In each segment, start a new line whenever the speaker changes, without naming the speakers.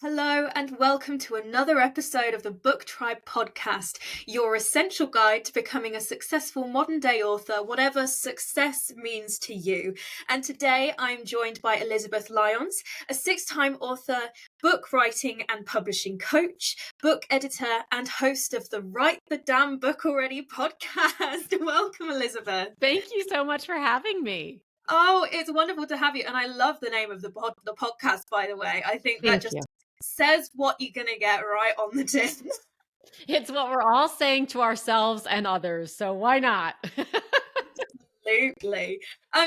Hello, and welcome to another episode of the Book Tribe podcast, your essential guide to becoming a successful modern day author, whatever success means to you. And today I'm joined by Elizabeth Lyons, a six-time author, book writing and publishing coach, book editor, and host of the Write the Damn Book Already podcast. Welcome, Elizabeth.
Thank you so much for having me.
Oh, it's wonderful to have you. And I love the name of the podcast, by the way. I think that
Thank you.
says what you're going to get right on the tin.
It's what we're all saying to ourselves and others, so why not?
Absolutely.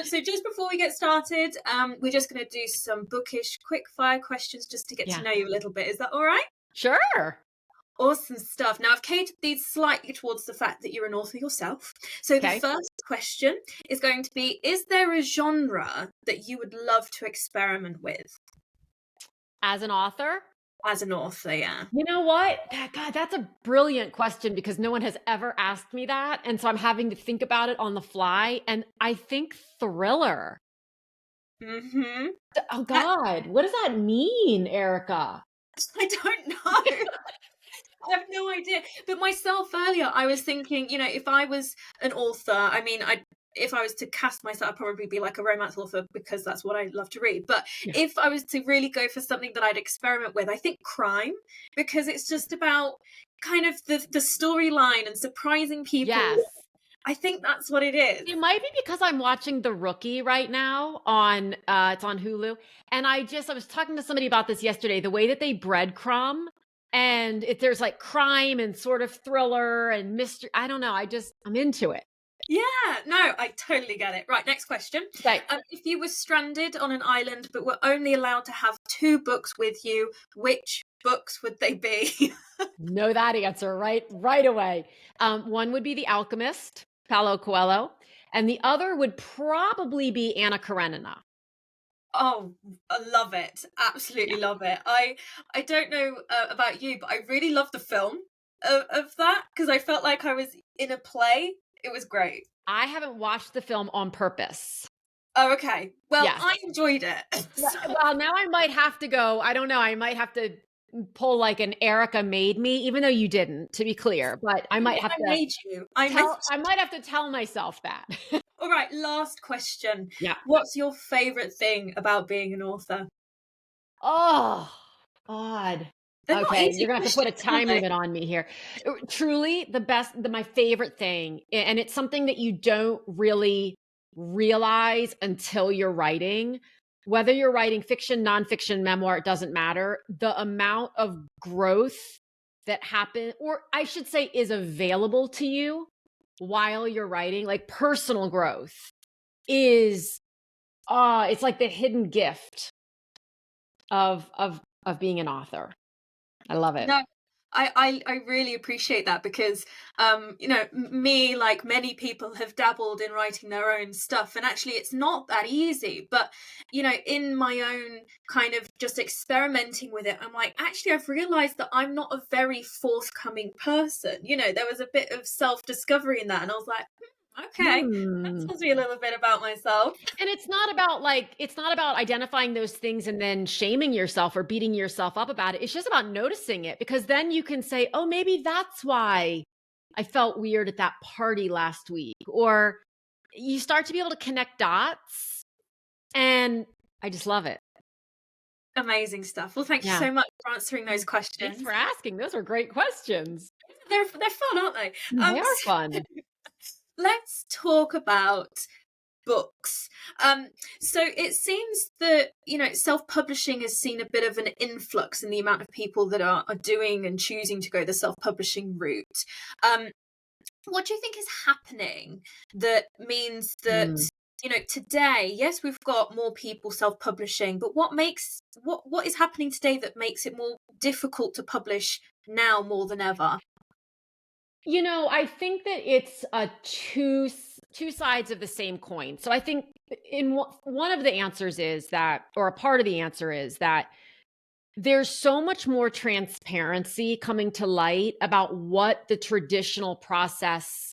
So just before we get started, we're just going to do some bookish quickfire questions just to get to know you a little bit. Is that all right?
Sure.
Awesome stuff. Now, I've catered these slightly towards the fact that you're an author yourself. So the first question is going to be, is there a genre that you would love to experiment with?
As an author?
As an author, yeah.
You know what? God, that's a brilliant question because no one has ever asked me that. And so I'm having to think about it on the fly. And I think thriller.
Mm-hmm.
Oh, God. What does that mean, Erica?
I don't know. I have no idea. But myself earlier, I was thinking, if I was an author, if I was to cast myself, I'd probably be like a romance author because that's what I love to read. But if I was to really go for something that I'd experiment with, I think crime, because it's just about kind of the storyline and surprising people.
Yes.
I think that's what it is.
It might be because I'm watching The Rookie right now on it's on Hulu. And I was talking to somebody about this yesterday, the way that they breadcrumb. And if there's like crime and sort of thriller and mystery, I don't know. I'm into it.
Yeah, no, I totally get it. Right, next question.
Okay.
If you were stranded on an island but were only allowed to have 2 books with you, which books would they be?
Know that answer right away. One would be The Alchemist, Paulo Coelho, and the other would probably be Anna Karenina.
Oh, I love it. Absolutely love it. I don't know about you, but I really love the film of that because I felt like I was in a play. It was great.
I haven't watched the film on purpose.
Oh, okay. Well, yes. I enjoyed it.
Well, now I might have to go. I don't know. I might have to pull like an Erica made me, even though you didn't, to be clear. But I might have to.
I made you. I
might have to tell myself that.
All right. Last question.
Yeah.
What's your favorite thing about being an author?
Oh, God. Okay, you're gonna have to put a time limit on me here. Truly, my favorite thing, and it's something that you don't really realize until you're writing, whether you're writing fiction, nonfiction, memoir, it doesn't matter. The amount of growth that happens, or I should say is available to you while you're writing, like personal growth is, it's like the hidden gift of being an author. I love it.
No, I really appreciate that because, me, like many people, have dabbled in writing their own stuff. And actually, it's not that easy. But, in my own kind of just experimenting with it, I'm like, actually, I've realized that I'm not a very forthcoming person. There was a bit of self-discovery in that. And I was like, okay, that tells me a little bit about myself.
And it's not about identifying those things and then shaming yourself or beating yourself up about it. It's just about noticing it, because then you can say, oh, maybe that's why I felt weird at that party last week. Or you start to be able to connect dots. And I just love it.
Amazing stuff. Well, thank you so much for answering those questions.
Thanks for asking. Those were great questions.
They're fun, aren't they?
They are fun.
Let's talk about books. So it seems that, self-publishing has seen a bit of an influx in the amount of people that are doing and choosing to go the self-publishing route. What do you think is happening that means that, today, yes, we've got more people self-publishing, but what is happening today that makes it more difficult to publish now more than ever?
I think that it's two sides of the same coin. So I think one of the answers is that, or a part of the answer is that there's so much more transparency coming to light about what the traditional process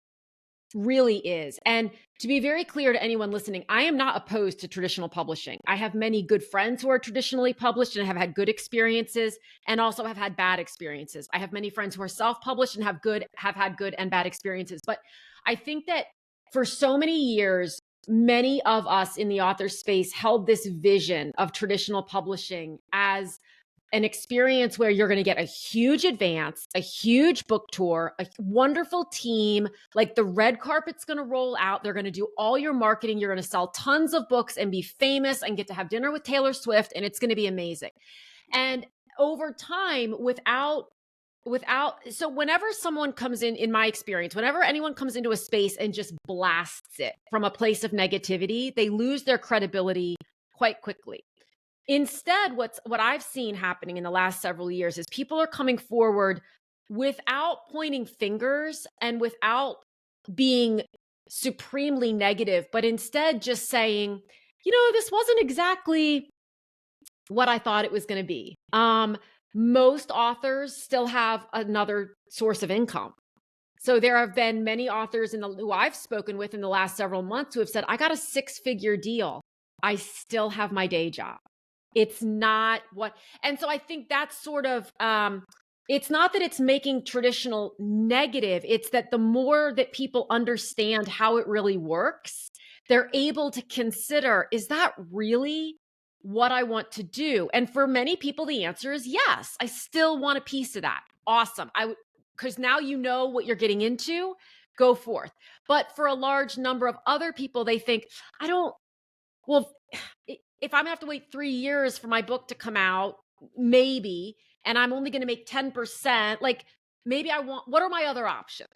Really is. And to be very clear to anyone listening, I am not opposed to traditional publishing. I have many good friends who are traditionally published and have had good experiences, and also have had bad experiences. I have many friends who are self-published and have had good and bad experiences. But I think that for so many years, many of us in the author space held this vision of traditional publishing as an experience where you're going to get a huge advance, a huge book tour, a wonderful team. Like the red carpet's going to roll out. They're going to do all your marketing. You're going to sell tons of books and be famous and get to have dinner with Taylor Swift. And it's going to be amazing. And over time, so whenever someone comes in my experience, whenever anyone comes into a space and just blasts it from a place of negativity, they lose their credibility quite quickly. Instead, what I've seen happening in the last several years is people are coming forward without pointing fingers and without being supremely negative, but instead just saying, this wasn't exactly what I thought it was going to be. Most authors still have another source of income. So there have been many authors who I've spoken with in the last several months who have said, I got a 6-figure deal. I still have my day job. It's not and so I think that's sort of, it's not that it's making traditional negative. It's that the more that people understand how it really works, they're able to consider, is that really what I want to do? And for many people, the answer is yes. I still want a piece of that. Awesome. Because now you know what you're getting into, go forth. But for a large number of other people, they think, well, if I'm gonna have to wait 3 years for my book to come out, maybe, and I'm only gonna make 10%, like maybe what are my other options?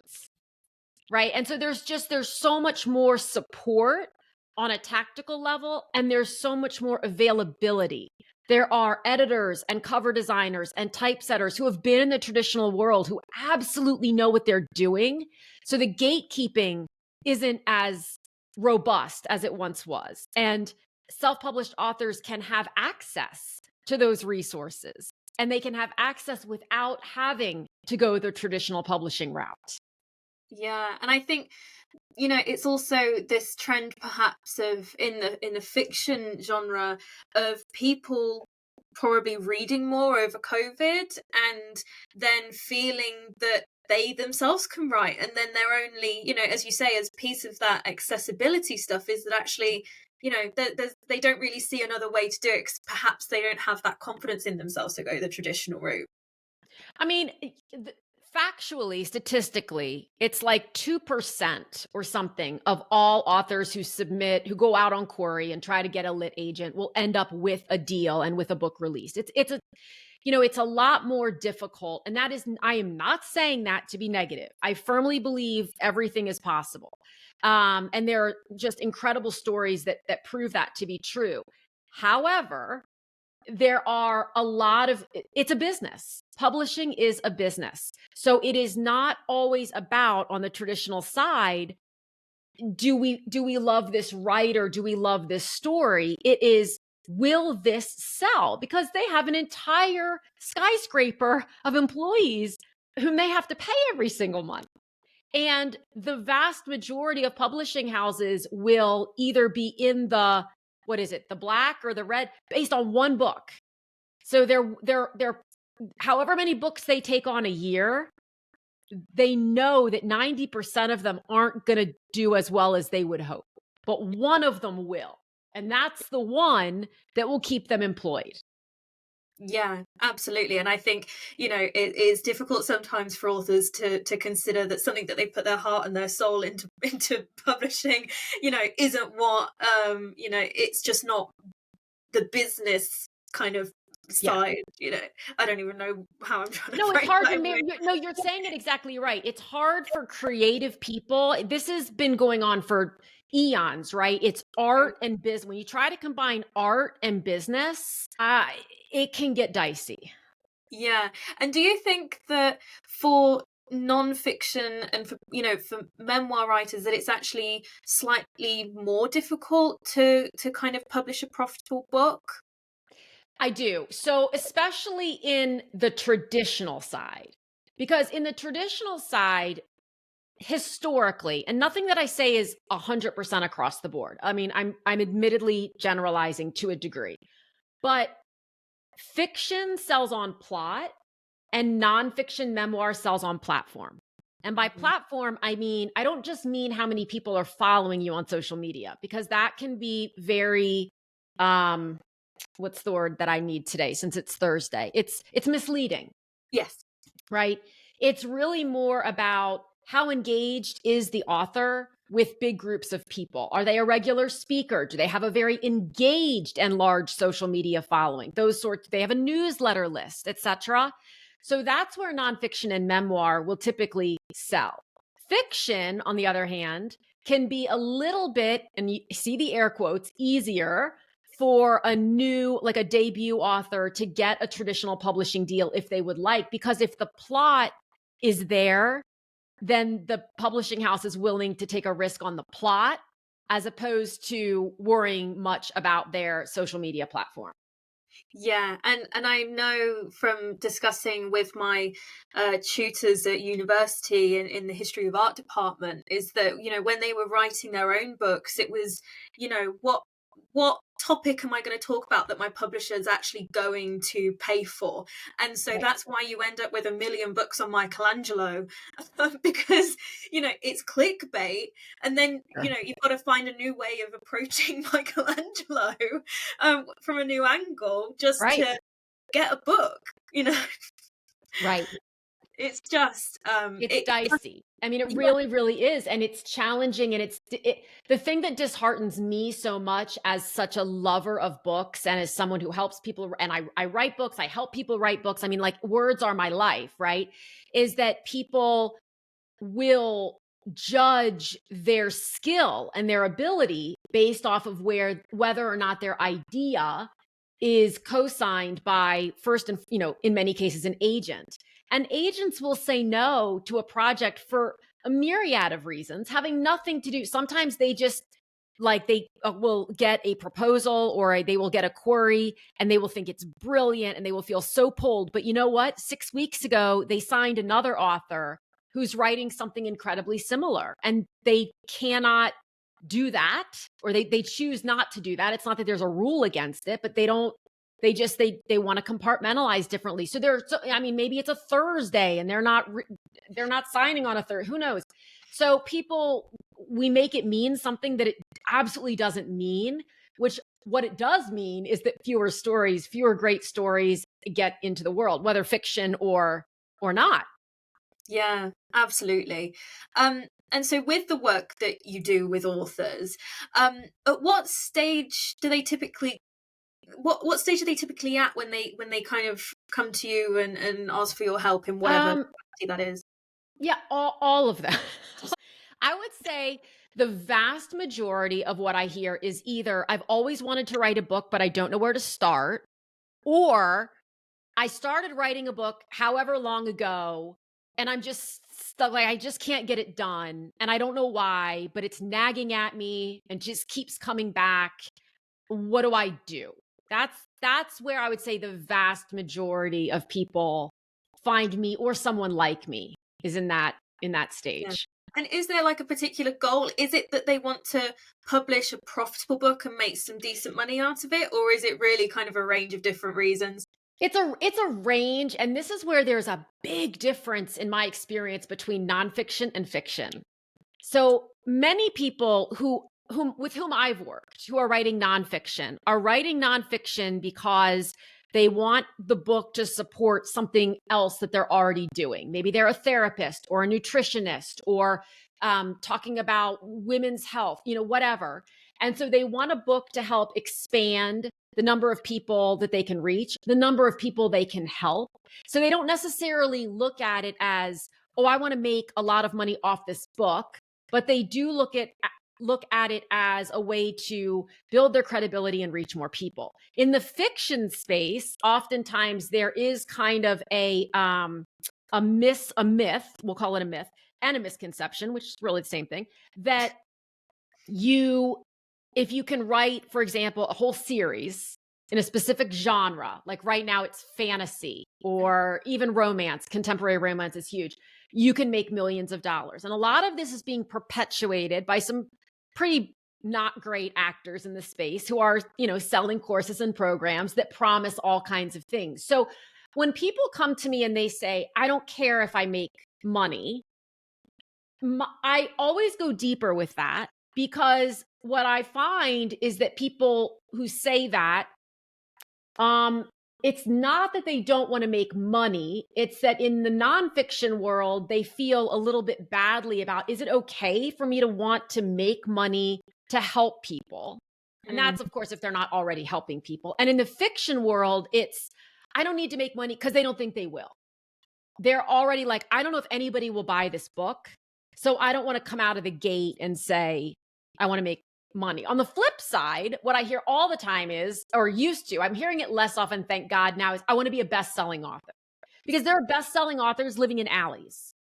Right. And so there's so much more support on a tactical level, and there's so much more availability. There are editors and cover designers and typesetters who have been in the traditional world who absolutely know what they're doing. So the gatekeeping isn't as robust as it once was. And self-published authors can have access to those resources, and they can have access without having to go the traditional publishing route.
Yeah, and I think it's also this trend perhaps of in the fiction genre of people probably reading more over COVID and then feeling that they themselves can write, and then they're only, as you say, as piece of that accessibility stuff is that actually, they don't really see another way to do it 'cause perhaps they don't have that confidence in themselves to go the traditional route.
I mean, factually, statistically, it's like 2% or something of all authors who go out on query and try to get a lit agent will end up with a deal and with a book released. It's a lot more difficult. And I am not saying that to be negative. I firmly believe everything is possible. And there are just incredible stories that prove that to be true. However, there are it's a business. Publishing is a business. So it is not always about, on the traditional side, do we love this writer? Do we love this story? It is, will this sell? Because they have an entire skyscraper of employees whom they have to pay every single month. And the vast majority of publishing houses will either be in the black or the red based on one book. So they're however many books they take on a year, they know that 90% of them aren't going to do as well as they would hope, but one of them will. And that's the one that will keep them employed.
Yeah, absolutely. And I think, it is difficult sometimes for authors to consider that something that they put their heart and their soul into publishing, isn't what, it's just not the business kind of side, I don't even know how I'm trying to
No, it's
phrase
hard
that.
you're saying it exactly right. It's hard for creative people. This has been going on for eons, right? It's art and business. When you try to combine art and business, it can get dicey.
Yeah. And do you think that for non-fiction and for memoir writers that it's actually slightly more difficult to kind of publish a profitable book?
I do. So, especially in the traditional side, because in the traditional side, historically, and nothing that I say is 100% across the board. I mean, I'm admittedly generalizing to a degree, but fiction sells on plot and nonfiction memoir sells on platform. And by platform, I mean, I don't just mean how many people are following you on social media, because that can be very, what's the word that I need today since it's Thursday? It's misleading.
Yes.
Right? It's really more about how engaged is the author with big groups of people. Are they a regular speaker? Do they have a very engaged and large social media following? Those sorts, they have a newsletter list, etc. So that's where nonfiction and memoir will typically sell. Fiction, on the other hand, can be a little bit, and you see the air quotes, easier for a new, like a debut author to get a traditional publishing deal if they would like, because if the plot is there, then the publishing house is willing to take a risk on the plot as opposed to worrying much about their social media platform.
Yeah, and I know from discussing with my tutors at university in the history of art department is that, you know, when they were writing their own books, it was, you know, what topic am I going to talk about that my publisher is actually going to pay for? And so that's why you end up with 1 million books on Michelangelo, because, you know, it's clickbait. And then, you know, you've got to find a new way of approaching Michelangelo from a new angle just to get a book, you know?
Right.
It's just
it's dicey. I mean, it really, really is. And it's challenging. And the thing that disheartens me so much as such a lover of books and as someone who helps people, and I write books, I help people write books. I mean, like, words are my life, right? Is that people will judge their skill and their ability based off of whether or not their idea is co-signed by, first and, you know, in many cases, an agent. And agents will say no to a project for a myriad of reasons, having nothing to do. Sometimes they just, like, they will get a proposal or they will get a query and they will think it's brilliant and they will feel so pulled. But you know what? 6 weeks ago, they signed another author who's writing something incredibly similar, and they cannot do that, or they choose not to do that. It's not that there's a rule against it, but they want to compartmentalize differently. So I mean, maybe it's a Thursday and they're not signing on a Thursday. Who knows? So we make it mean something that it absolutely doesn't mean, which what it does mean is that fewer great stories get into the world, whether fiction or not.
Yeah, absolutely. And so with the work that you do with authors, at what stage do they typically what stage are they typically at when they kind of come to you and ask for your help in whatever capacity that is?
Yeah, all of them. I would say the vast majority of what I hear is either I've always wanted to write a book, but I don't know where to start, or I started writing a book however long ago, and I'm just stuck, like, I just can't get it done. And I don't know why, but it's nagging at me and just keeps coming back. What do I do? That's where I would say the vast majority of people find me, or someone like me is in that stage.
Yeah. And is there like a particular goal? Is it that they want to publish a profitable book and make some decent money out of it? Or is it really kind of a range of different reasons?
It's a range. And this is where there's a big difference in my experience between nonfiction and fiction. So many people with whom I've worked, who are writing nonfiction because they want the book to support something else that they're already doing. Maybe they're a therapist or a nutritionist or talking about women's health, you know, whatever. And so they want a book to help expand the number of people that they can reach, the number of people they can help. So they don't necessarily look at it as, oh, I want to make a lot of money off this book, but they do look at it as a way to build their credibility and reach more people. In the fiction space, oftentimes there is kind of a myth, we'll call it a myth, and a misconception, which is really the same thing, that if you can write, for example, a whole series in a specific genre, like right now it's fantasy or even romance, contemporary romance is huge. You can make millions of dollars. And a lot of this is being perpetuated by some pretty not great actors in the space who are, selling courses and programs that promise all kinds of things. So when people come to me and they say, I don't care if I make money, I always go deeper with that, because what I find is that people who say that, it's not that they don't want to make money. It's that in the nonfiction world, they feel a little bit badly about, is it okay for me to want to make money to help people? And that's, of course, if they're not already helping people. And in the fiction world, it's, I don't need to make money because they don't think they will. They're already like, I don't know if anybody will buy this book. So I don't want to come out of the gate and say, I want to make money. On the flip side, what I hear all the time is, or used to, I'm hearing it less often, thank God now, is I want to be a best-selling author. Because there are best-selling authors living in alleys.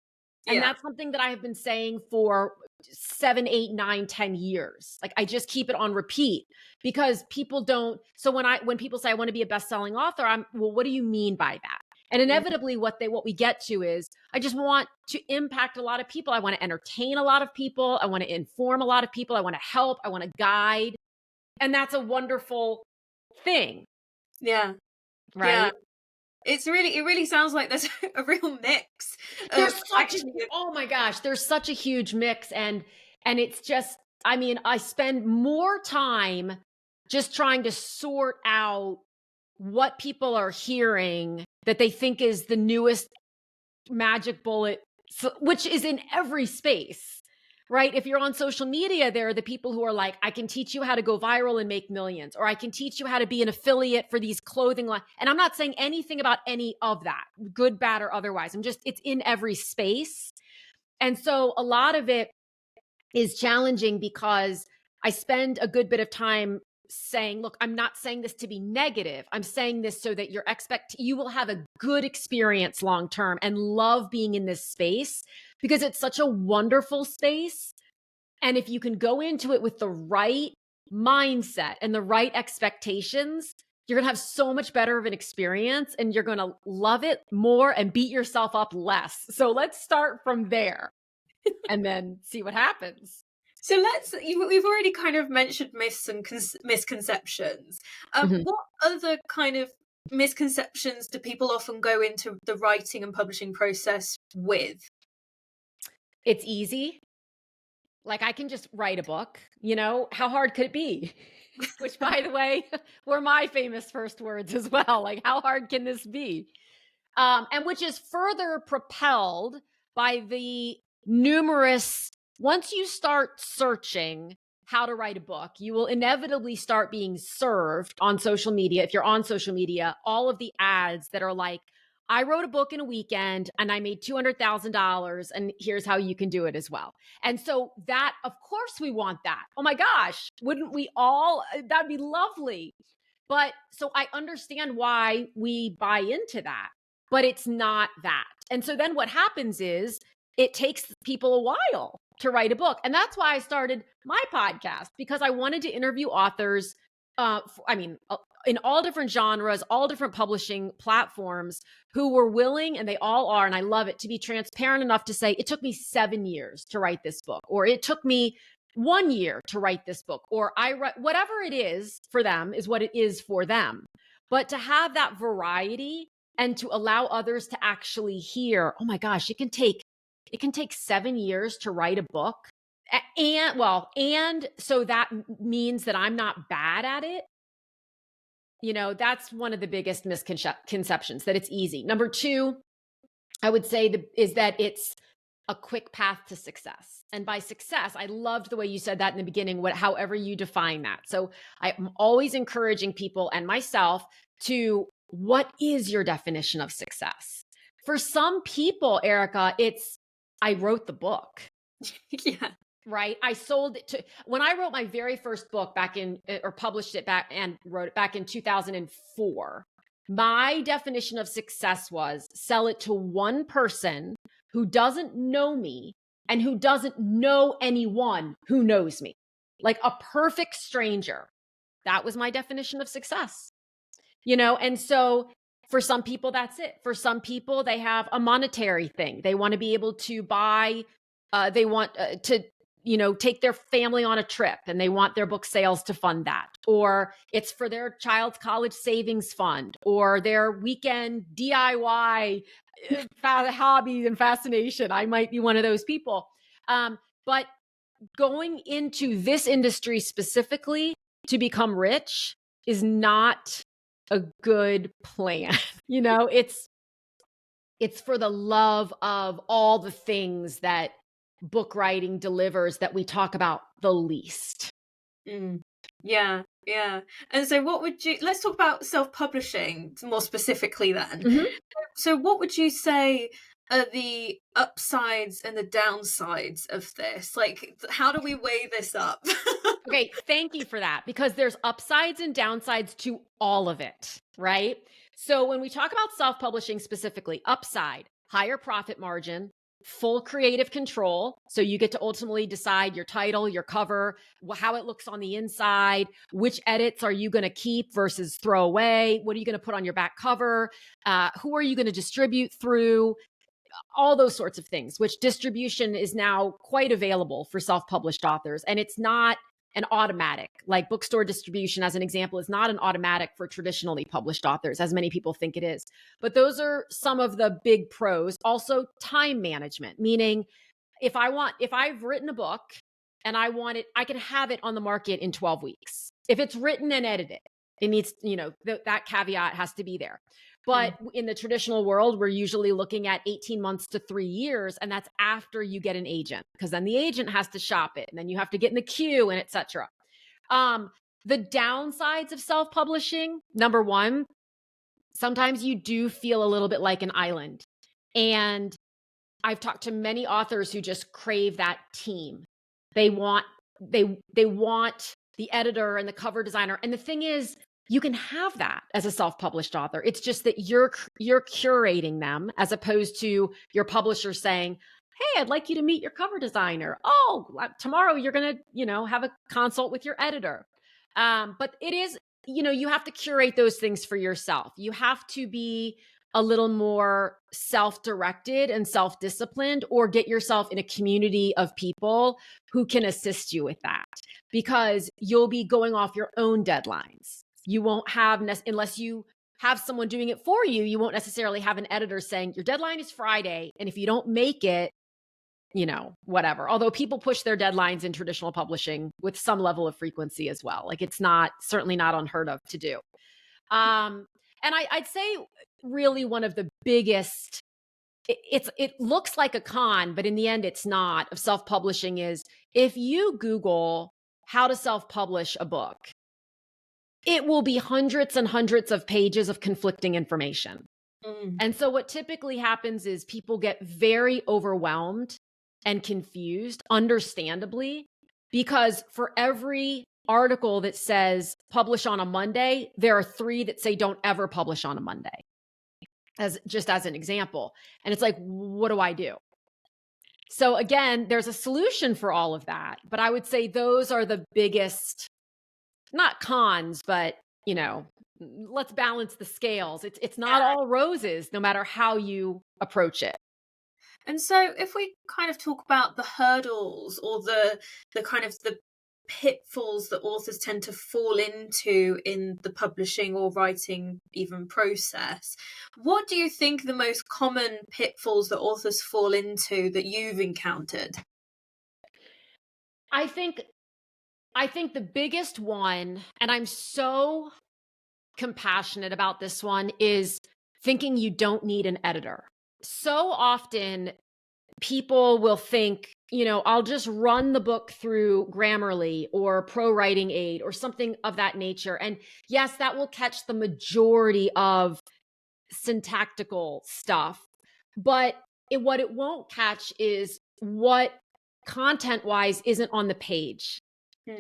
And that's something that I have been saying for 7, 8, 9, 10 years. Like, I just keep it on repeat because people don't. So when people say I want to be a best-selling author, well, what do you mean by that? And inevitably what we get to is, I just want to impact a lot of people. I want to entertain a lot of people. I want to inform a lot of people. I want to help. I want to guide. And that's a wonderful thing.
Yeah.
Right.
Yeah. It really sounds like there's a real mix.
Oh my gosh, there's such a huge mix. And it's just, I spend more time just trying to sort out what people are hearing that they think is the newest magic bullet, which is in every space, right? If you're on social media, there are the people who are like, I can teach you how to go viral and make millions, or I can teach you how to be an affiliate for these clothing lines. And I'm not saying anything about any of that, good, bad, or otherwise. It's in every space. And so a lot of it is challenging because I spend a good bit of time saying, look, I'm not saying this to be negative. I'm saying this so that you will have a good experience long-term and love being in this space, because it's such a wonderful space. And if you can go into it with the right mindset and the right expectations, you're going to have so much better of an experience and you're going to love it more and beat yourself up less. So let's start from there and then see what happens.
So we've already kind of mentioned myths and misconceptions. What other kind of misconceptions do people often go into the writing and publishing process with?
It's easy. Like, I can just write a book, how hard could it be? Which, by the way, were my famous first words as well. Like, how hard can this be? And which is further propelled by the numerous, once you start searching how to write a book, you will inevitably start being served on social media. If you're on social media, all of the ads that are like, I wrote a book in a weekend and I made $200,000 and here's how you can do it as well. And so that, of course we want that. Oh my gosh, wouldn't we all? That'd be lovely. But so I understand why we buy into that, but it's not that. And so then what happens is it takes people a while to write a book. And that's why I started my podcast, because I wanted to interview authors, in all different genres, all different publishing platforms, who were willing, and they all are, and I love it, to be transparent enough to say, it took me 7 years to write this book, or it took me 1 year to write this book, or I write, whatever it is for them is what it is for them. But to have that variety and to allow others to actually hear, oh my gosh, it can take 7 years to write a book. And so that means that I'm not bad at it. That's one of the biggest misconceptions, that it's easy. Number 2, I would say is that it's a quick path to success. And by success, I loved the way you said that in the beginning, however you define that. So I'm always encouraging people and myself to, what is your definition of success? For some people, Erica, it's, I wrote the book.
Yeah.
Right. I sold it when I wrote my very first book published it back and wrote it back in 2004. My definition of success was sell it to one person who doesn't know me and who doesn't know anyone who knows me, like a perfect stranger. That was my definition of success. And so for some people, that's it. For some people, they have a monetary thing. They want to be able to buy, they want to, take their family on a trip and they want their book sales to fund that. Or it's for their child's college savings fund or their weekend DIY hobby and fascination. I might be one of those people. But going into this industry specifically to become rich is not a good plan. It's for the love of all the things that book writing delivers that we talk about the least.
Yeah. And so let's talk about self-publishing more specifically then. So what would you say are the upsides and the downsides of this? Like, how do we weigh this up?
Okay, thank you for that, because there's upsides and downsides to all of it, right? So when we talk about self-publishing specifically, upside, higher profit margin, full creative control. So you get to ultimately decide your title, your cover, how it looks on the inside, which edits are you going to keep versus throw away? What are you going to put on your back cover? Who are you going to distribute through? All those sorts of things, which distribution is now quite available for self-published authors. And it's not an automatic, like bookstore distribution, as an example, is not an automatic for traditionally published authors, as many people think it is. But those are some of the big pros. Also, time management, meaning if I've written a book and I want it, I can have it on the market in 12 weeks. If it's written and edited, it needs, that caveat has to be there. But in the traditional world, we're usually looking at 18 months to 3 years. And that's after you get an agent, because then the agent has to shop it and then you have to get in the queue and etc. The downsides of self-publishing, number one, sometimes you do feel a little bit like an island. And I've talked to many authors who just crave that team. They want the editor and the cover designer. And the thing is, you can have that as a self-published author. It's just that you're curating them, as opposed to your publisher saying, "Hey, I'd like you to meet your cover designer. Oh, tomorrow you're going to, have a consult with your editor." But it is, you have to curate those things for yourself. You have to be a little more self-directed and self-disciplined, or get yourself in a community of people who can assist you with that, because you'll be going off your own deadlines. You won't have, unless you have someone doing it for you, you won't necessarily have an editor saying your deadline is Friday. And if you don't make it, whatever. Although people push their deadlines in traditional publishing with some level of frequency as well. Like, it's certainly not unheard of to do. And I'd say really one of the biggest, it looks like a con, but in the end it's not, of self-publishing is, if you Google how to self-publish a book, it will be hundreds and hundreds of pages of conflicting information. And so what typically happens is people get very overwhelmed and confused, understandably, because for every article that says publish on a Monday, there are 3 that say don't ever publish on a Monday, as an example. And it's like, what do I do? So again, there's a solution for all of that, but I would say those are the biggest, not cons, but let's balance the scales. It's not all roses, no matter how you approach it.
And so if we kind of talk about the hurdles or the kind of the pitfalls that authors tend to fall into in the publishing or writing even process, what do you think the most common pitfalls that authors fall into that you've encountered?
I think the biggest one, and I'm so compassionate about this one, is thinking you don't need an editor. So often people will think, I'll just run the book through Grammarly or Pro Writing Aid or something of that nature. And yes, that will catch the majority of syntactical stuff. But what it won't catch is what content-wise isn't on the page.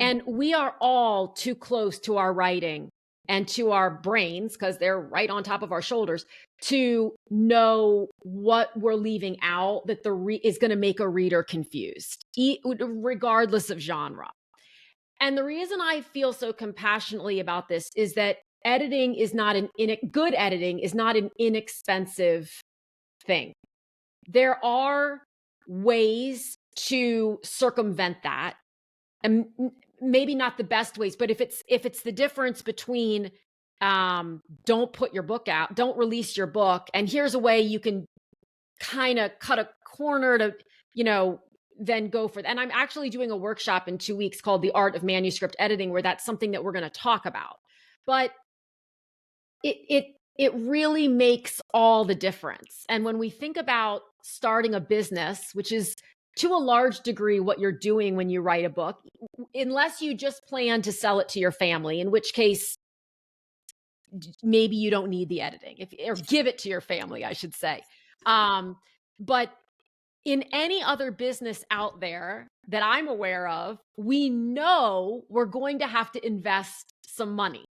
And we are all too close to our writing and to our brains, because they're right on top of our shoulders, to know what we're leaving out that is going to make a reader confused, regardless of genre. And the reason I feel so compassionately about this is that editing is not good editing is not an inexpensive thing. There are ways to circumvent that, and maybe not the best ways, but if it's the difference between don't put your book out, don't release your book, and here's a way you can kind of cut a corner to, then go for that. And I'm actually doing a workshop in 2 weeks called The Art of Manuscript Editing, where that's something that we're going to talk about. But it really makes all the difference. And when we think about starting a business, which is to a large degree what you're doing when you write a book, unless you just plan to sell it to your family, in which case maybe you don't need the editing, or give it to your family, I should say. But in any other business out there that I'm aware of, we know we're going to have to invest some money.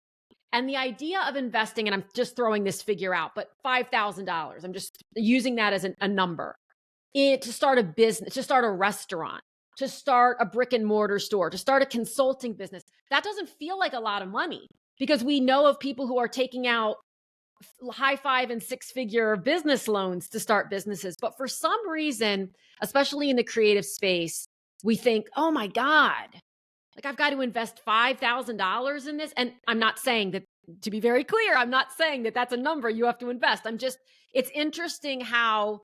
And the idea of investing, and I'm just throwing this figure out, but $5,000, I'm just using that as a number, to start a business, to start a restaurant, to start a brick and mortar store, to start a consulting business, that doesn't feel like a lot of money, because we know of people who are taking out high 5 and 6 figure business loans to start businesses. But for some reason, especially in the creative space, we think, oh my God, like I've got to invest $5,000 in this. And I'm not saying that, to be very clear, I'm not saying that that's a number you have to invest. It's interesting how,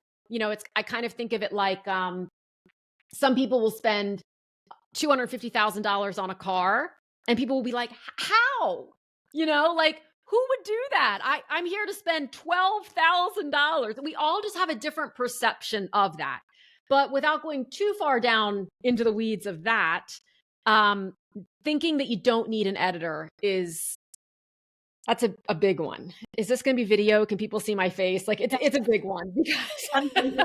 I kind of think of it like some people will spend $250,000 on a car, and people will be like, how? Like, who would do that? I'm here to spend $12,000. We all just have a different perception of that. But without going too far down into the weeds of that, thinking that you don't need an editor that's a big one. Is this going to be video? Can people see my face? Like it's a big one, because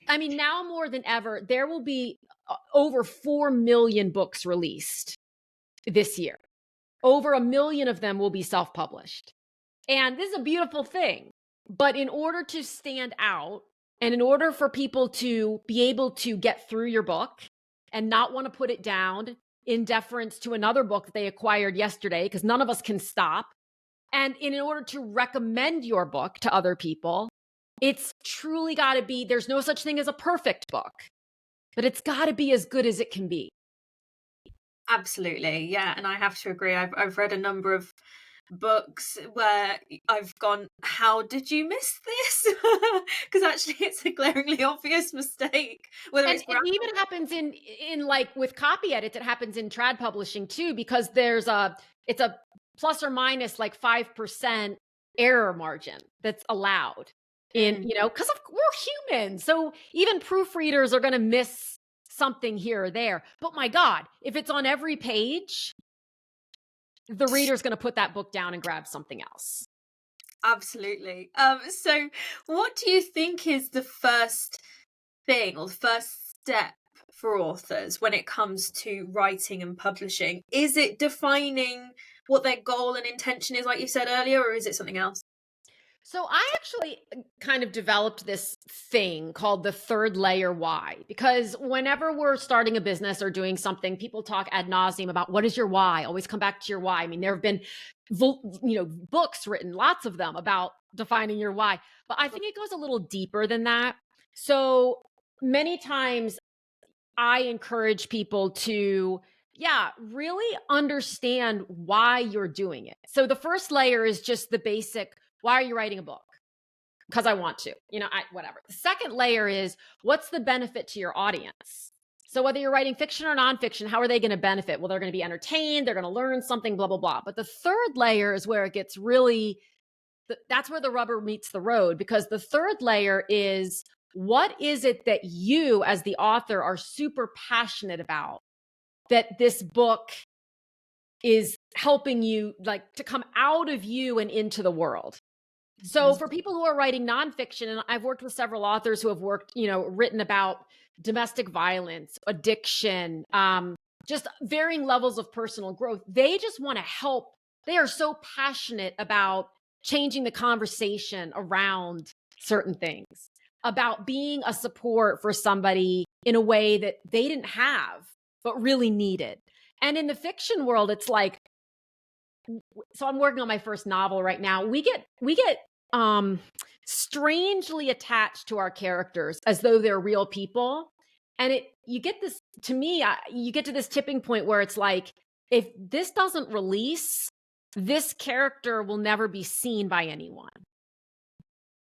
I mean, now more than ever, there will be over 4 million books released this year. Over 1 million of them will be self-published. And this is a beautiful thing. But in order to stand out, and in order for people to be able to get through your book and not want to put it down in deference to another book that they acquired yesterday, because none of us can stop, and in order to recommend your book to other people, it's truly got to be, there's no such thing as a perfect book, but it's got to be as good as it can be.
Absolutely. Yeah. And I have to agree. I've read a number of books where I've gone, how did you miss this? Because actually it's a glaringly obvious mistake.
It even happens in like with copy edits, it happens in trad publishing too, because it's a plus or minus like 5% error margin that's allowed in, because we're humans. So even proofreaders are going to miss something here or there. But my God, if it's on every page, the reader's going to put that book down and grab something else.
Absolutely. So what do you think is the first thing or the first step for authors when it comes to writing and publishing? Is it defining what their goal and intention is, like you said earlier, or is it something else?
So I actually kind of developed this thing called the third layer why, because whenever we're starting a business or doing something, people talk ad nauseum about what is your why. Always come back to your why. I mean, there have been, books written, lots of them, about defining your why, but I think it goes a little deeper than that. So many times I encourage people to, really understand why you're doing it. So the first layer is just the basic, why are you writing a book? Because I want to, whatever. The second layer is, what's the benefit to your audience? So whether you're writing fiction or nonfiction, how are they going to benefit? Well, they're going to be entertained. They're going to learn something, blah, blah, blah. But the third layer is where it gets really, that's where the rubber meets the road, because the third layer is, what is it that you as the author are super passionate about that this book is helping you, like, to come out of you and into the world? So for people who are writing nonfiction, and I've worked with several authors who have written about domestic violence, addiction, just varying levels of personal growth. They just want to help. They are so passionate about changing the conversation around certain things, about being a support for somebody in a way that they didn't have, but really needed. And in the fiction world, it's like, so I'm working on my first novel right now. We get strangely attached to our characters as though they're real people. And you get this, to me, you get to this tipping point where it's like, if this doesn't release, this character will never be seen by anyone.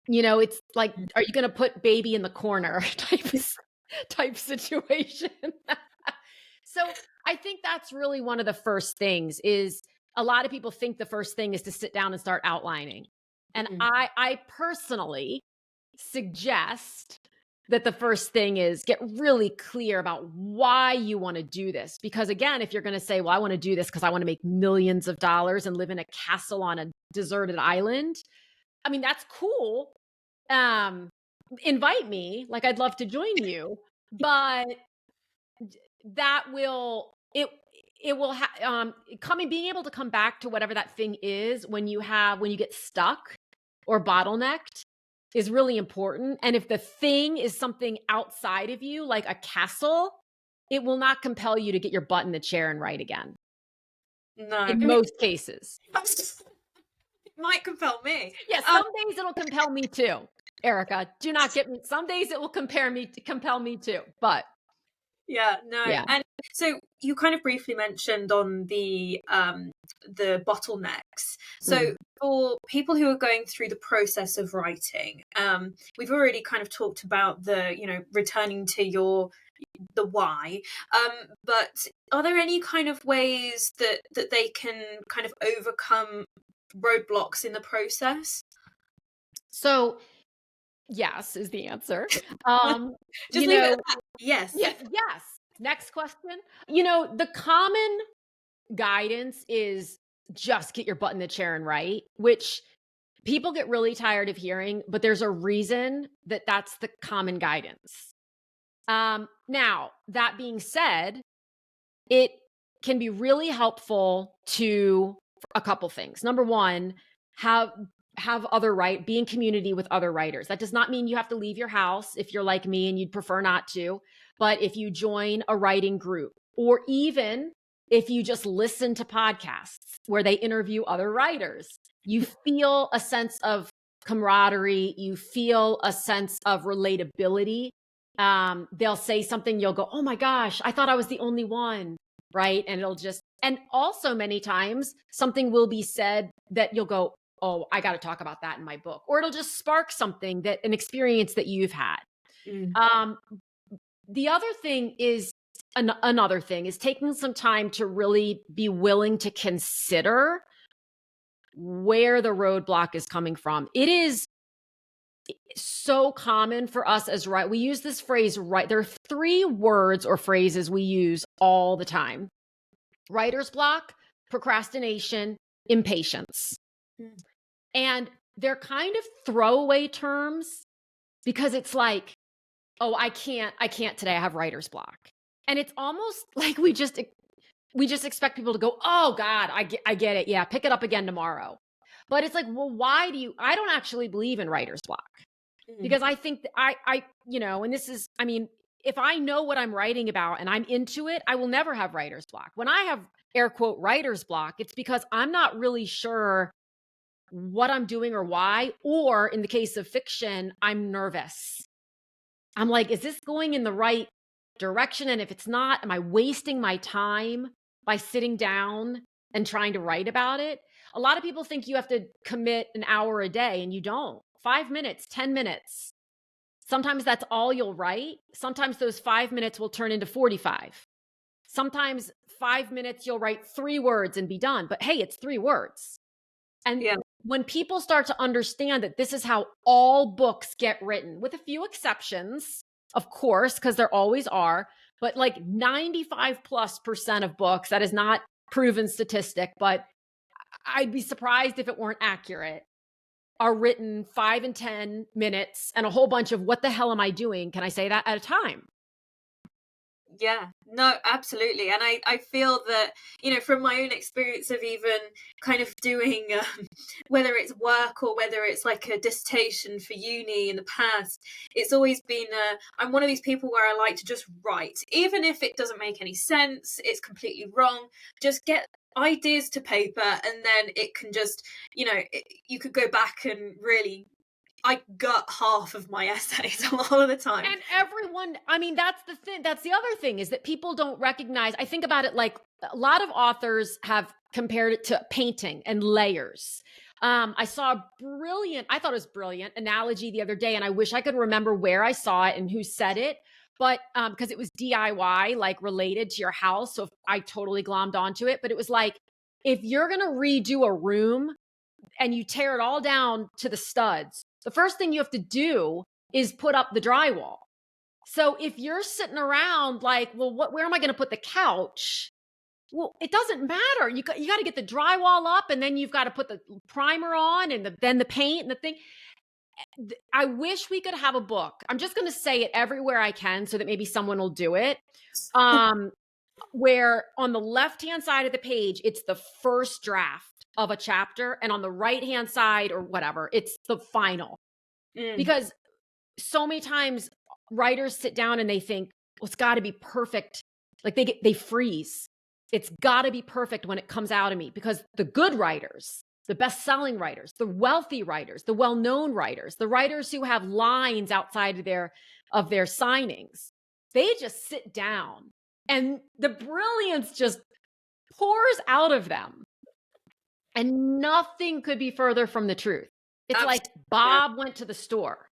It's like, are you going to put baby in the corner type situation? So I think that's really one of the first things. Is a lot of people think the first thing is to sit down and start outlining. And I personally suggest that the first thing is get really clear about why you want to do this. Because again, if you're going to say, well, I want to do this because I want to make millions of dollars and live in a castle on a deserted island. I mean, that's cool. Invite me, like I'd love to join you, but that will, it will being able to come back to whatever that thing is when you get stuck or bottlenecked is really important. And if the thing is something outside of you, like a castle, it will not compel you to get your butt in the chair and write again.
No.
In most cases.
It might compel me.
Yeah, some days it'll compel me too. Erica, do not get me. Some days it will compel me too, but.
Yeah, no.
Yeah.
And so you kind of briefly mentioned on the bottlenecks. So for people who are going through the process of writing, we've already kind of talked about the, returning to the why. But are there any kind of ways that they can kind of overcome roadblocks in the process?
So yes is the answer.
Just leave it at that. Yes.
Yes. Next question. The common guidance is just get your butt in the chair and write, which people get really tired of hearing, but there's a reason that that's the common guidance. Now, that being said, it can be really helpful to a couple things. Number one, have be in community with other writers. That does not mean you have to leave your house if you're like me and you'd prefer not to. But if you join a writing group, or even if you just listen to podcasts where they interview other writers, you feel a sense of camaraderie. You feel a sense of relatability. They'll say something, you'll go, oh my gosh, I thought I was the only one. Right. And and also many times something will be said that you'll go, oh, I got to talk about that in my book. Or it'll just spark something, an experience that you've had. The other thing is, another thing is taking some time to really be willing to consider where the roadblock is coming from. It is so common for us as we use this phrase, right? There are 3 words or phrases we use all the time: writer's block, procrastination, impatience. And they're kind of throwaway terms because it's like, oh, I can't today, I have writer's block. And it's almost like we just expect people to go, oh God, I get it. Yeah, pick it up again tomorrow. But it's like, well, I don't actually believe in writer's block. Because I think that and this is, if I know what I'm writing about and I'm into it, I will never have writer's block. When I have air quote writer's block, it's because I'm not really sure what I'm doing or why, or in the case of fiction, I'm nervous. I'm like, is this going in the right direction? And if it's not, am I wasting my time by sitting down and trying to write about it? A lot of people think you have to commit an hour a day, and you don't. 5 minutes, 10 minutes. Sometimes that's all you'll write. Sometimes those 5 minutes will turn into 45. Sometimes 5 minutes, you'll write 3 words and be done. But hey, it's 3 words. And when people start to understand that this is how all books get written, with a few exceptions, of course, because there always are, but like 95+% of books, that is not proven statistic, but I'd be surprised if it weren't accurate, are written 5 and 10 minutes and a whole bunch of what the hell am I doing? Can I say that at a time?
Yeah, no, absolutely. And I feel that, from my own experience of even kind of doing, whether it's work or whether it's like a dissertation for uni in the past, it's always been, I'm one of these people where I like to just write, even if it doesn't make any sense, it's completely wrong, just get ideas to paper, and then it can just, you could go back and really, I gut half of my essays a lot of the time.
And everyone, I mean, that's the thing. That's the other thing, is that people don't recognize. I think about it like a lot of authors have compared it to painting and layers. I saw I thought it was brilliant analogy the other day, and I wish I could remember where I saw it and who said it, but because it was DIY, like related to your house. So I totally glommed onto it, but it was like, if you're going to redo a room and you tear it all down to the studs, the first thing you have to do is put up the drywall. So if you're sitting around like, well, where am I going to put the couch? Well, it doesn't matter. You got to get the drywall up, and then you've got to put the primer on, and then the paint and the thing. I wish we could have a book. I'm just going to say it everywhere I can so that maybe someone will do it. Where on the left-hand side of the page, it's the first draft of a chapter, and on the right-hand side or whatever, it's the final. Because so many times writers sit down and they think, well, it's got to be perfect. Like they freeze. It's got to be perfect when it comes out of me, because the good writers, the best-selling writers, the wealthy writers, the well-known writers, the writers who have lines outside of their signings, they just sit down and the brilliance just pours out of them. And nothing could be further from the truth. It's like Bob went to the store.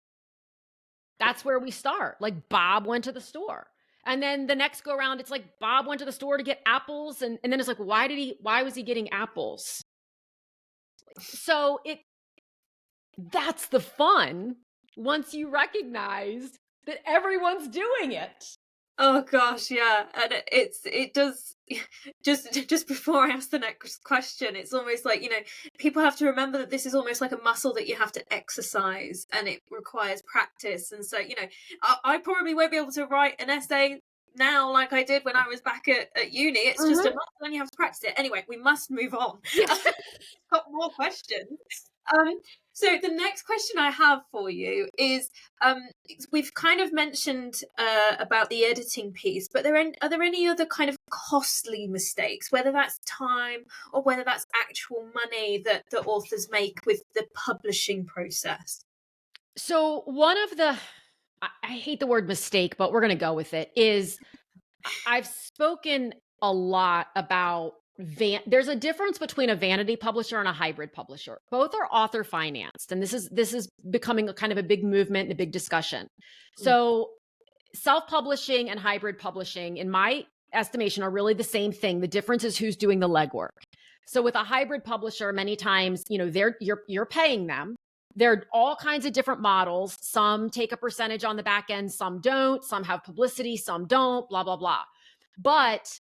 That's where we start. Like Bob went to the store. And then the next go around, it's like Bob went to the store to get apples. And then it's like, why was he getting apples? So that's the fun once you recognize that everyone's doing it.
Oh gosh, yeah. And it does, just before I ask the next question, it's almost like, people have to remember that this is almost like a muscle that you have to exercise, and it requires practice. And so, I probably won't be able to write an essay now like I did when I was back at uni. It's just a muscle, and you have to practice it. Anyway, we must move on. Got more questions. So the next question I have for you is, we've kind of mentioned about the editing piece, but are there any other kind of costly mistakes, whether that's time or whether that's actual money, that the authors make with the publishing process?
So one of the, I hate the word mistake, but we're going to go with it, is I've spoken a lot about there's a difference between a vanity publisher and a hybrid publisher. Both are author financed, and this is becoming a kind of a big movement and a big discussion. So self-publishing and hybrid publishing, in my estimation, are really the same thing. The difference is who's doing the legwork. So with a hybrid publisher, many times, you're paying them. There are all kinds of different models. Some take a percentage on the back end, some don't. Some have publicity, some don't, blah, blah, blah. But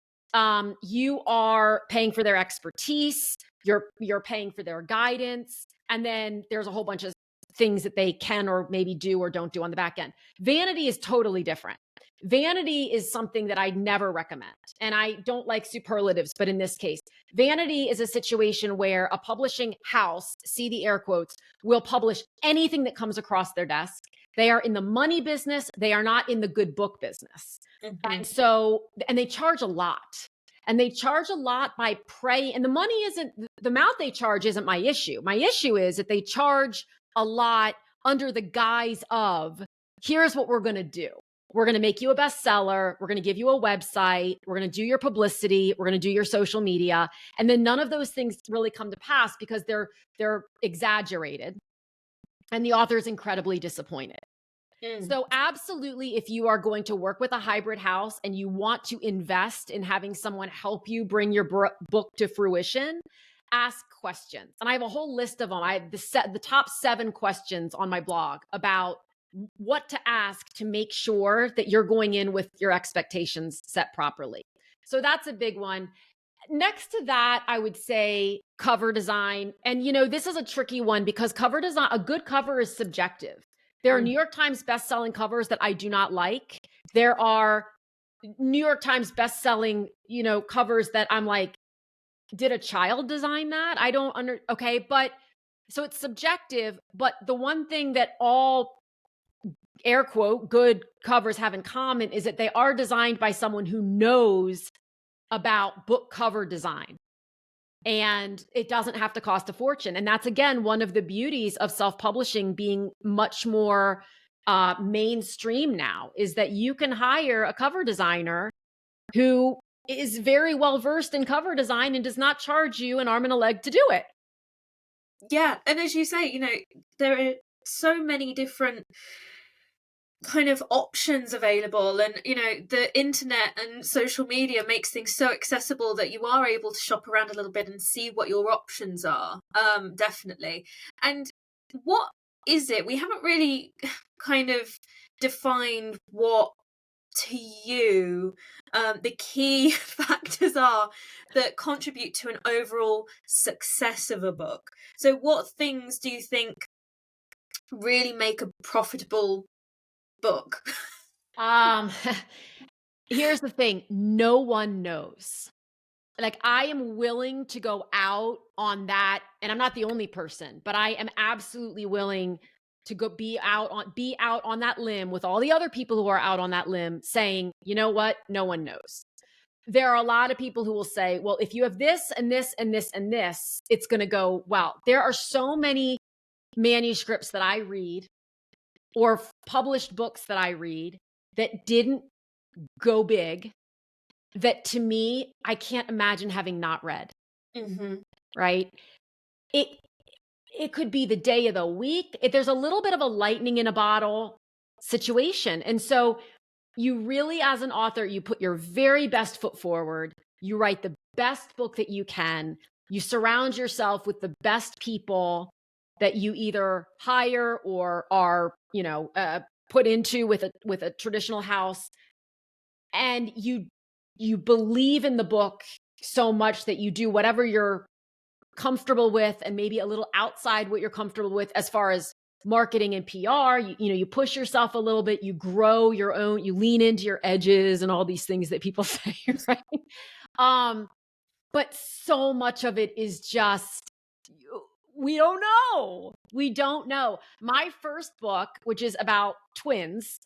you are paying for their expertise, you're paying for their guidance, and then there's a whole bunch of things that they can or maybe do or don't do on the back end. Vanity is totally different. Vanity is something that I never recommend. And I don't like superlatives, but in this case, vanity is a situation where a publishing house, see the air quotes, will publish anything that comes across their desk. They are in the money business. They are not in the good book business. And they charge a lot. And they charge a lot by prey. And the amount they charge isn't my issue. My issue is that they charge a lot under the guise of, here's what we're going to do. We're going to make you a bestseller. We're going to give you a website. We're going to do your publicity. We're going to do your social media. And then none of those things really come to pass because they're exaggerated. And the author is incredibly disappointed. So absolutely, if you are going to work with a hybrid house and you want to invest in having someone help you bring your book to fruition, ask questions. And I have a whole list of them. I have the top 7 questions on my blog about what to ask to make sure that you're going in with your expectations set properly. So that's a big one. Next to that, I would say cover design. And, this is a tricky one because cover design, a good cover is subjective. There are New York Times best-selling covers that I do not like. There are New York Times best-selling, covers that I'm like, did a child design that? I don't okay. But so it's subjective, but the one thing that all air quote good covers have in common is that they are designed by someone who knows about book cover design. and it doesn't have to cost a fortune. And that's, again, one of the beauties of self-publishing being much more mainstream now, is that you can hire a cover designer who is very well versed in cover design and does not charge you an arm and a leg to do it.
Yeah. And as you say, there are so many different kind of options available, and the internet and social media makes things so accessible that you are able to shop around a little bit and see what your options are. Definitely. And what is it, we haven't really kind of defined what to you the key factors are that contribute to an overall success of a book. So what things do you think really make a profitable book?
Here's the thing. No one knows. Like, I am willing to go out on that, and I'm not the only person, but I am absolutely willing to go be out on that limb with all the other people who are out on that limb, saying, you know what? No one knows. There are a lot of people who will say, well, if you have this and this and this and this, it's going to go well. There are so many manuscripts that I read, or published books that I read, that didn't go big, that to me, I can't imagine having not read.
Mm-hmm.
Right? It could be the day of the week. There's a little bit of a lightning in a bottle situation. And so you really, as an author, you put your very best foot forward. You write the best book that you can. You surround yourself with the best people that you either hire or are, put into with a traditional house. And you believe in the book so much that you do whatever you're comfortable with, and maybe a little outside what you're comfortable with as far as marketing and PR. You push yourself a little bit, you grow your own, you lean into your edges and all these things that people say, right? But so much of it is just, we don't know. We don't know. My first book, which is about twins,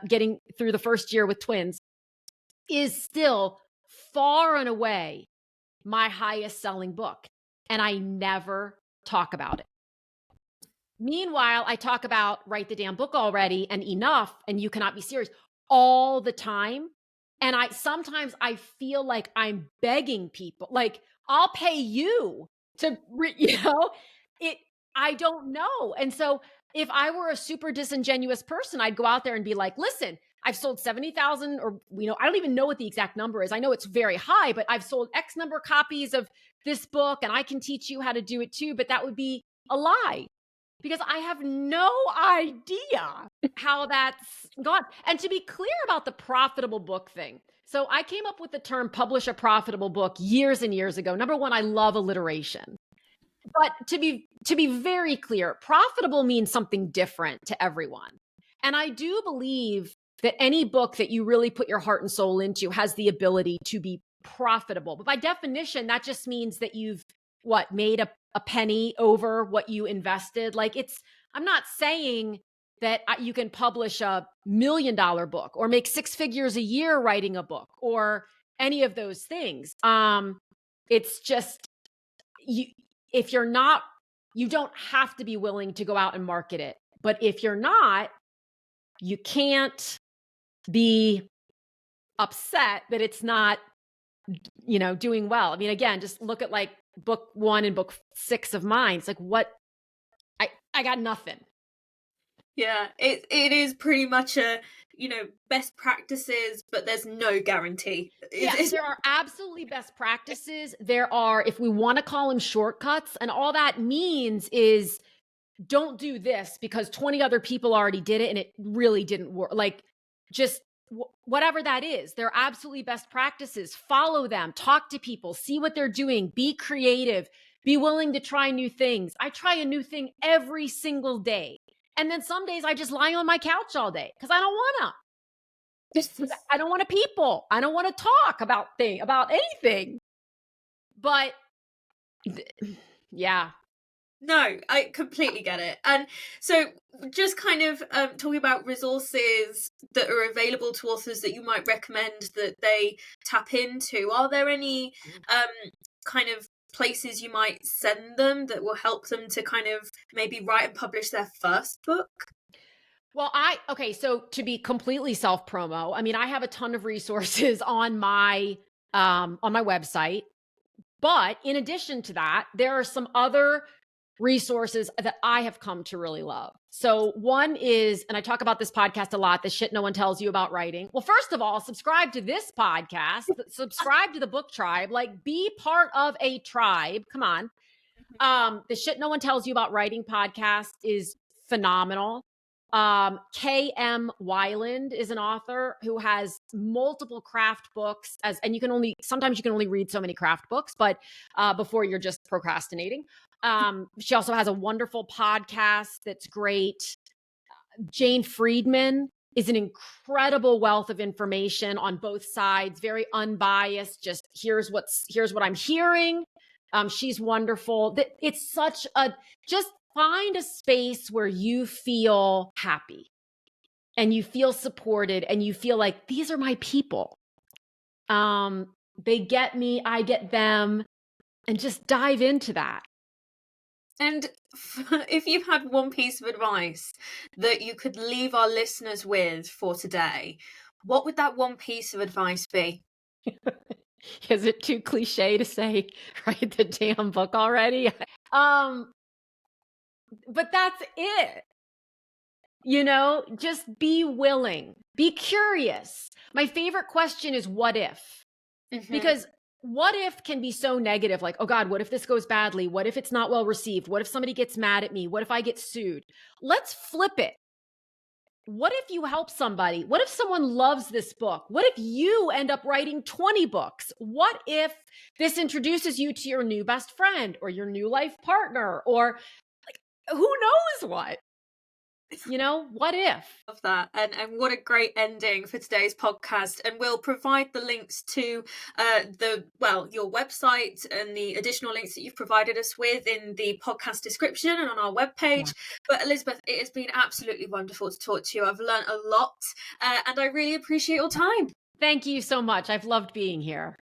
getting through the first year with twins, is still far and away my highest selling book. And I never talk about it. Meanwhile, I talk about Write the Damn Book Already and Enough and You Cannot Be Serious all the time. And sometimes I feel like I'm begging people, like, I'll pay you to, I don't know. And so if I were a super disingenuous person, I'd go out there and be like, listen, I've sold 70,000, or, I don't even know what the exact number is. I know it's very high, but I've sold X number of copies of this book, and I can teach you how to do it too. But that would be a lie, because I have no idea how that's gone. And to be clear about the profitable book thing. So I came up with the term publish a profitable book years and years ago. Number one, I love alliteration. But to be very clear, profitable means something different to everyone. And I do believe that any book that you really put your heart and soul into has the ability to be profitable. But by definition, that just means that you've made a penny over what you invested. Like, I'm not saying that you can publish $1 million book or make 6 figures a year writing a book or any of those things. It's just, if you're not, you don't have to be willing to go out and market it. But if you're not, you can't be upset that it's not, doing well. I mean, again, just look at like book 1 and book 6 of mine. It's like, what? I got nothing.
Yeah, it is pretty much a, best practices, but there's no guarantee.
Yes, there are absolutely best practices. There are, if we want to call them, shortcuts. And all that means is, don't do this because 20 other people already did it and it really didn't work. Like, just whatever that is, they're absolutely best practices. Follow them, talk to people, see what they're doing, be creative, be willing to try new things. I try a new thing every single day. And then some days I just lie on my couch all day because I don't want to. I don't want to people. I don't want to talk about anything. But yeah.
No, I completely get it. And so just kind of talking about resources that are available to authors that you might recommend that they tap into, are there any kind of places you might send them that will help them to kind of maybe write and publish their first book?
Well, okay, so to be completely self-promo, I mean, I have a ton of resources on my website, but in addition to that, there are some other resources that I have come to really love. So one is, and I talk about this podcast a lot, the shit no one tells you about writing. Well, first of all, subscribe to this podcast, subscribe to the book tribe, like be part of a tribe. Come on. The shit no one tells you about writing podcast is phenomenal. K.M. Weiland is an author who has multiple craft books and sometimes you can only read so many craft books, but before you're just procrastinating. She also has a wonderful podcast that's great. Jane Friedman is an incredible wealth of information on both sides, very unbiased. Just here's what I'm hearing. She's wonderful. It's just find a space where you feel happy and you feel supported and you feel like these are my people. They get me, I get them, and just dive into that.
And if you had one piece of advice that you could leave our listeners with for today, what would that one piece of advice be?
Is it too cliche to say, write the damn book already? But that's it. Just be willing, be curious. My favorite question is what if? Mm-hmm. Because what if can be so negative, like, oh God, what if this goes badly? What if it's not well received? What if somebody gets mad at me? What if I get sued? Let's flip it. What if you help somebody? What if someone loves this book? What if you end up writing 20 books? What if this introduces you to your new best friend or your new life partner or who knows what? What if?
Love that. And what a great ending for today's podcast. And we'll provide the links to your website and the additional links that you've provided us with in the podcast description and on our webpage. Yeah. But Elizabeth, it has been absolutely wonderful to talk to you. I've learned a lot and I really appreciate your time.
Thank you so much. I've loved being here.